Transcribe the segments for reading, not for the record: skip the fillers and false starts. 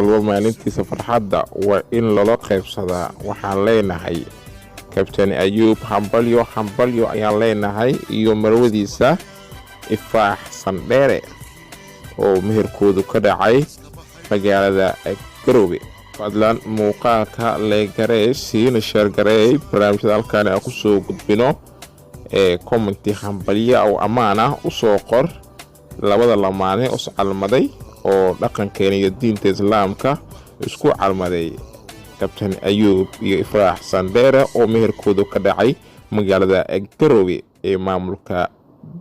walba maalintiisa farxadda waa in lala qaybsadaa. Waxaan leenahay Kabtan Ayuub hambalyo ayaan leenahay iyo marwadiisa Ifraax Sandheere oo meherkoodu ka dhacay magaalada Garowe. fadlan muuqaalka leegaree siina share garee barnaamijyada halkaan aan ku soo gudbino commenti hambalyo oo amaana u soo qor labada lamaane oo calmaday oo dhaqankeena iyo diinta islaamka isku calmaday Kabtan Ayuub iyo Ifraax Sandheere oo meherkoodu ka dhacay magaalada Garowe ee maamulka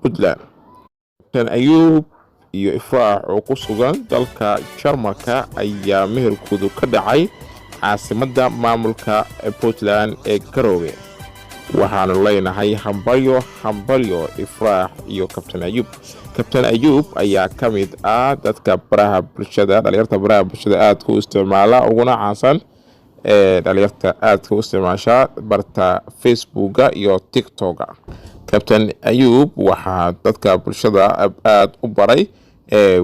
Puntland. Kabtan Ayuub iyo Ifraax oo ku sugan dalka Jarmalka ayaa meherkoodu ka dhacay caasimadda maamulka Puntland ee Garowe. waxaanu leenahay hambalyo Ifraax iyo Kabtan Ayuub. Kabtan Ayuub ayaa ka mid ah dadka baraha bulshada dhalinyarta baraha bulshada aad ku isticmaala uguna caansan dhalinyarta aad ku isticmaasha barta Facebooka iyo TikToka. Kabtan Ayuub waxaa dadka bulshada aad u baray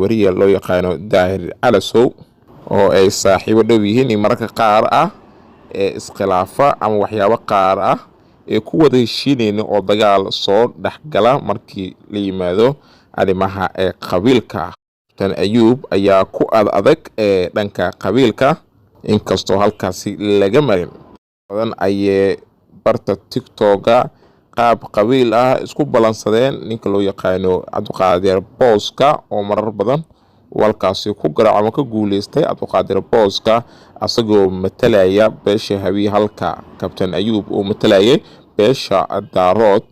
wariye loo yaqaano Daahir Calasow oo ay saaxiibo dhow yihiin mararka qaar ah iskhilaafa ama waxyaabo qaar ah ku wada heshiinayna oo dagaal soo dhaxgala markii la yimaado arrimaha qabiilka. Kabtan Ayuub ayaa ku adag dhanka qabiilka inkastoo halkaasi laga marin badan ay barta TikToka qaab qabiil ah isku balansadeen ninka loo yaqaano Cabdiqaadir Booska oo marar badan walkaasi ku garaac ama ka guuleystay Cabdiqaadir Booska asagoo matalaya beesha hawi halka Kabtan Ayuub oo matalayay beesha Daarood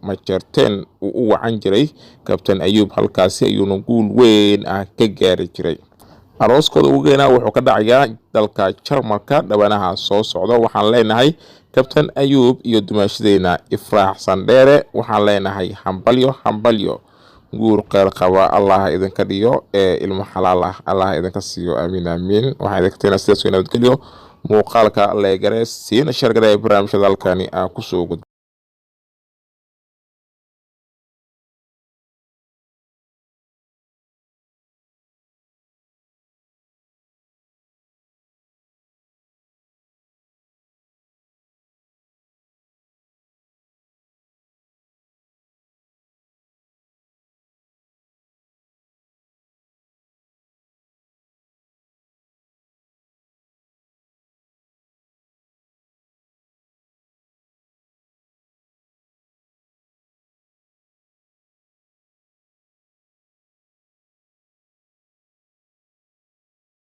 Majarteen u wacan jiray. Kabtan Ayuub halkaasi ayuu guul weyn ka gaari jiray. arooskooda ugu weynaa wuxuu ka dhacayaa dalka Jarmalka dhawaanaha soo socda. waxaan leenahay Kabtan Ayuub iyo dumaashadeena Ifraax Sandheere waxaan leenahay hambalyo guur qeyr qaba Allah idinka dhiyo ilmo xalaal ah Allah idinka siiyo amiin. waxaan idinka teenaa sidaas nabadgelyo muuqaalka leegaree siina share garee barnaamijyada halkaan ku soo gudbin.